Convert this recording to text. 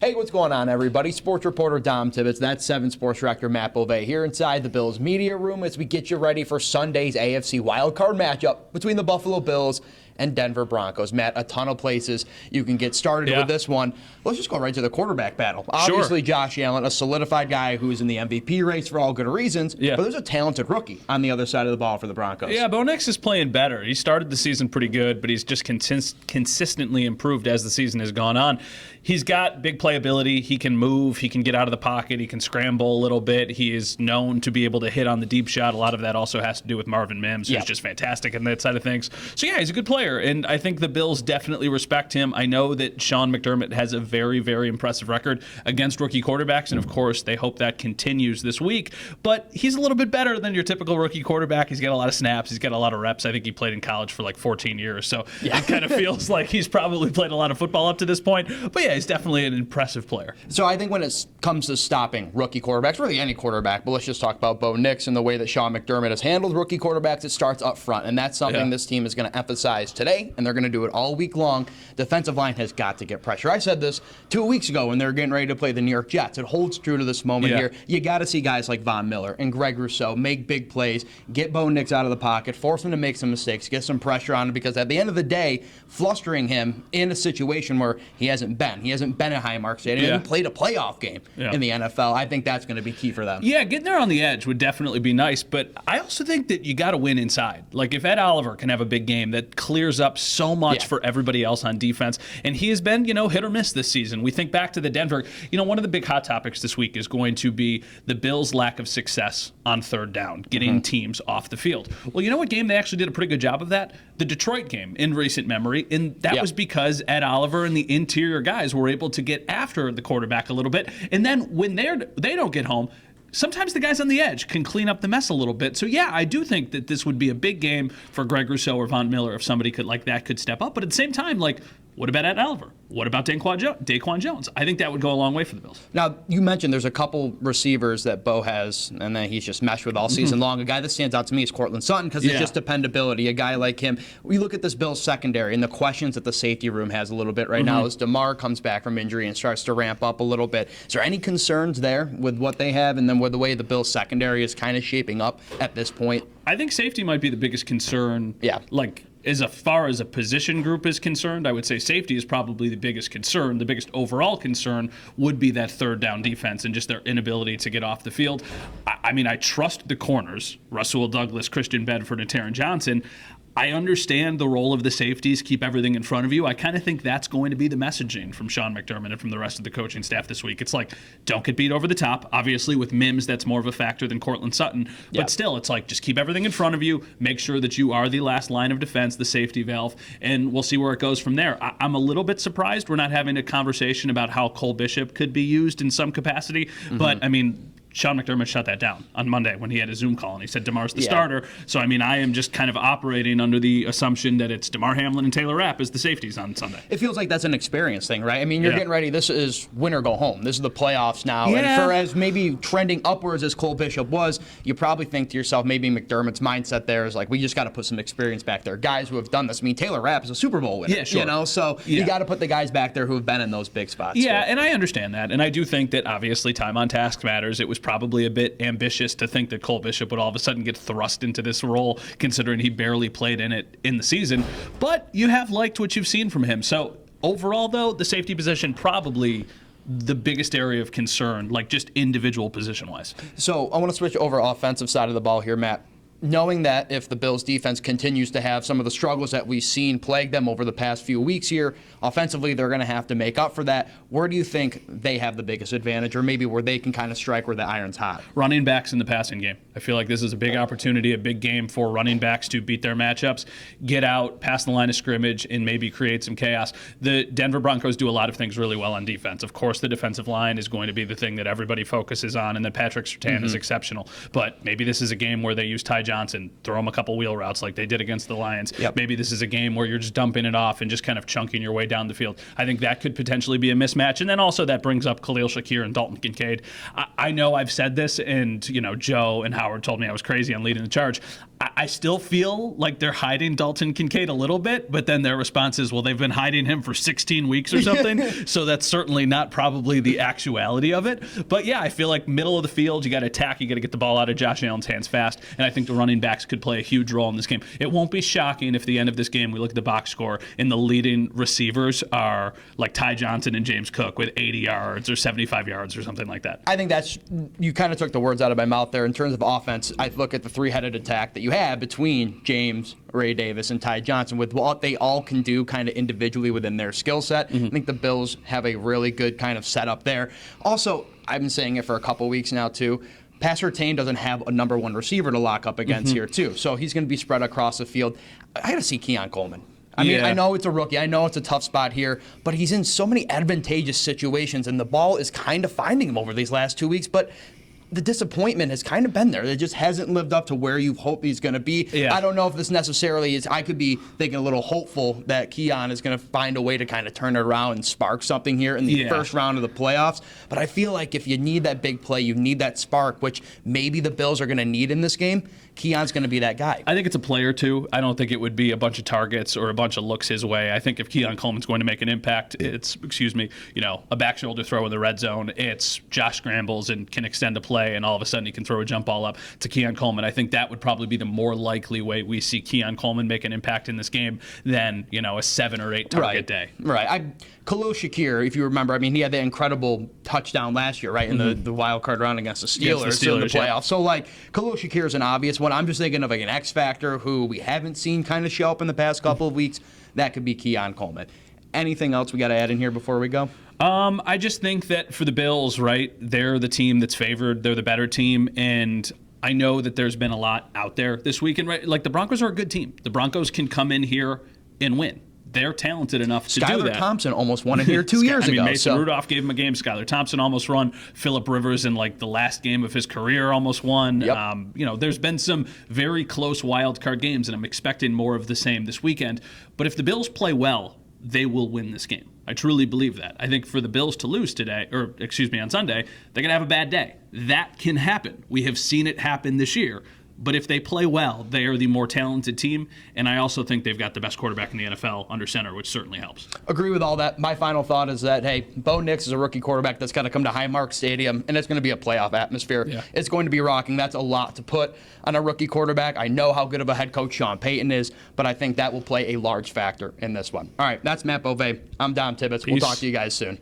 Hey, what's going on, everybody? Sports reporter Dom Tibbetts, that's 7 Sports Director Matt Bovee here inside the Bills media room as we get you ready for Sunday's AFC wildcard matchup between the Buffalo Bills and Denver Broncos. Matt, a ton of places you can get started with this one. Let's just go right to the quarterback battle. Obviously, Josh Allen, a solidified guy who's in the MVP race for all good reasons, but there's a talented rookie on the other side of the ball for the Broncos. Yeah, Bo Nix is playing better. He started the season pretty good, but he's just consistently improved as the season has gone on. He's got big playability. He can move. He can get out of the pocket. He can scramble a little bit. He is known to be able to hit on the deep shot. A lot of that also has to do with Marvin Mims, who's just fantastic on that side of things. So, yeah, he's a good player, and I think the Bills definitely respect him. I know that Sean McDermott has a very, very impressive record against rookie quarterbacks, and, of course, they hope that continues this week. But he's a little bit better than your typical rookie quarterback. He's got a lot of snaps. He's got a lot of reps. I think he played in college for like 14 years, so it kind of feels like he's probably played a lot of football up to this point. But, yeah, he's definitely an impressive player. So I think when it comes to stopping rookie quarterbacks, really any quarterback, but let's just talk about Bo Nix and the way that Sean McDermott has handled rookie quarterbacks, it starts up front, and that's something this team is going to emphasize today, and they're going to do it all week long. Defensive line has got to get pressure. I said this 2 weeks ago when they were getting ready to play the New York Jets. It holds true to this moment here. You got to see guys like Von Miller and Greg Rousseau make big plays, get Bo Nix out of the pocket, force him to make some mistakes, get some pressure on him, because at the end of the day, flustering him in a situation where he hasn't been at Highmark Stadium, he hasn't played a playoff game in the NFL. I think that's going to be key for them. Yeah, getting there on the edge would definitely be nice, but I also think that you got to win inside. Like, if Ed Oliver can have a big game, that clears up so much for everybody else on defense, and he has been, hit or miss this season. We think back to the Denver, one of the big hot topics this week is going to be the Bills' lack of success on third down, getting teams off the field. Well, you know what game they actually did a pretty good job of that? The Detroit game in recent memory, and that was because Ed Oliver and the interior guys were able to get after the quarterback a little bit, and then when they don't get home, sometimes the guys on the edge can clean up the mess a little bit. So, yeah, I do think that this would be a big game for Greg Rousseau or Von Miller if somebody could step up. But at the same time, what about Ed Oliver? What about Daquan Jones? I think that would go a long way for the Bills. Now, you mentioned there's a couple receivers that Bo has, and that he's just meshed with all season long. A guy that stands out to me is Courtland Sutton, because it's just dependability. A guy like him. We look at this Bills secondary and the questions that the safety room has a little bit right now as DeMar comes back from injury and starts to ramp up a little bit. Is there any concerns there with what they have and then with the way the Bills secondary is kind of shaping up at this point? I think safety might be the biggest concern. Yeah. As far as a position group is concerned, I would say safety is probably the biggest concern. The biggest overall concern would be that third down defense and just their inability to get off the field. I trust the corners, Rasul Douglas, Christian Bedford, and Taron Johnson. I understand the role of the safeties, keep everything in front of you. I kind of think that's going to be the messaging from Sean McDermott and from the rest of the coaching staff this week. It's like, don't get beat over the top. Obviously, with Mims, that's more of a factor than Courtland Sutton. But still, it's like, just keep everything in front of you. Make sure that you are the last line of defense, the safety valve, and we'll see where it goes from there. I'm a little bit surprised we're not having a conversation about how Cole Bishop could be used in some capacity. But, Sean McDermott shut that down on Monday when he had a Zoom call, and he said DeMar's the starter. So, I am just kind of operating under the assumption that it's DeMar Hamlin and Taylor Rapp as the safeties on Sunday. It feels like that's an experience thing, right? You're getting ready. This is win or go home. This is the playoffs now. And for as maybe trending upwards as Cole Bishop was, you probably think to yourself, maybe McDermott's mindset there is like, we just got to put some experience back there. Guys who have done this. Taylor Rapp is a Super Bowl winner. So you got to put the guys back there who have been in those big spots. Yeah, and I understand that. And I do think that obviously time on task matters. It was probably a bit ambitious to think that Cole Bishop would all of a sudden get thrust into this role, considering he barely played in it in the season. But you have liked what you've seen from him. So overall, though, the safety position probably the biggest area of concern, just individual position-wise. So I want to switch over offensive side of the ball here, Matt. Knowing that if the Bills' defense continues to have some of the struggles that we've seen plague them over the past few weeks here, offensively they're going to have to make up for that. Where do you think they have the biggest advantage, or maybe where they can kind of strike where the iron's hot? Running backs in the passing game. I feel like this is a big opportunity, a big game for running backs to beat their matchups, get out, pass the line of scrimmage, and maybe create some chaos. The Denver Broncos do a lot of things really well on defense. Of course, the defensive line is going to be the thing that everybody focuses on, and then Patrick Surtain is exceptional. But maybe this is a game where they use Ty Johnson, throw him a couple wheel routes like they did against the Lions. Maybe this is a game where you're just dumping it off and just kind of chunking your way down the field. I think that could potentially be a mismatch. And then also that brings up Khalil Shakir and Dalton Kincaid. I know I've said this, and Joe and Howard told me I was crazy on leading the charge. I still feel like they're hiding Dalton Kincaid a little bit, but then their response is, well, they've been hiding him for 16 weeks or something. So that's certainly not probably the actuality of it. But yeah, I feel like middle of the field, you got to attack, you got to get the ball out of Josh Allen's hands fast. And I think the running backs could play a huge role in this game. It won't be shocking if at the end of this game we look at the box score and the leading receivers are like Ty Johnson and James Cook with 80 yards or 75 yards or something like that. I think you kind of took the words out of my mouth there. In terms of offense, I look at the three-headed attack that you have between James, Ray Davis, and Ty Johnson with what they all can do kind of individually within their skill set. I think the Bills have a really good kind of setup there. Also, I've been saying it for a couple weeks now too, Pat Surtain doesn't have a number one receiver to lock up against here too. So he's going to be spread across the field. I got to see Keon Coleman. I mean, I know it's a rookie. I know it's a tough spot here, but he's in so many advantageous situations, and the ball is kind of finding him over these last 2 weeks. But the disappointment has kind of been there. It just hasn't lived up to where you hope he's going to be. Yeah. I don't know if this necessarily is. I could be thinking a little hopeful that Keon is going to find a way to kind of turn it around and spark something here in the first round of the playoffs. But I feel like if you need that big play, you need that spark, which maybe the Bills are going to need in this game. Keon's going to be that guy. I think it's a play or two. I don't think it would be a bunch of targets or a bunch of looks his way. I think if Keon Coleman's going to make an impact, it's, a back shoulder throw in the red zone. It's Josh scrambles and can extend a play, and all of a sudden he can throw a jump ball up to Keon Coleman. I think that would probably be the more likely way we see Keon Coleman make an impact in this game than, a 7 or 8 target day. Right. Khalil Shakir, if you remember, he had that incredible touchdown last year, right, in the wild card round against the Steelers in the playoffs. Yeah. So, Khalil Shakir is an obvious one. I'm just thinking of an X factor who we haven't seen kind of show up in the past couple of weeks. That could be Keon Coleman. Anything else we got to add in here before we go? I just think that for the Bills, right, they're the team that's favored. They're the better team, and I know that there's been a lot out there this weekend. Right? Like, the Broncos are a good team. The Broncos can come in here and win. They're talented enough to do that. Skylar Thompson almost won it here 2 years ago. Mason Rudolph gave him a game. Skylar Thompson almost won. Phillip Rivers in the last game of his career almost won. Yep. There's been some very close wild card games, and I'm expecting more of the same this weekend. But if the Bills play well, they will win this game. I truly believe that. I think for the Bills to lose on Sunday, they're going to have a bad day. That can happen. We have seen it happen this year. But if they play well, they are the more talented team, and I also think they've got the best quarterback in the NFL under center, which certainly helps. Agree with all that. My final thought is that, hey, Bo Nix is a rookie quarterback that's got to come to Highmark Stadium, and it's going to be a playoff atmosphere. Yeah. It's going to be rocking. That's a lot to put on a rookie quarterback. I know how good of a head coach Sean Payton is, but I think that will play a large factor in this one. All right, that's Matt Bove. I'm Dom Tibbetts. We'll talk to you guys soon.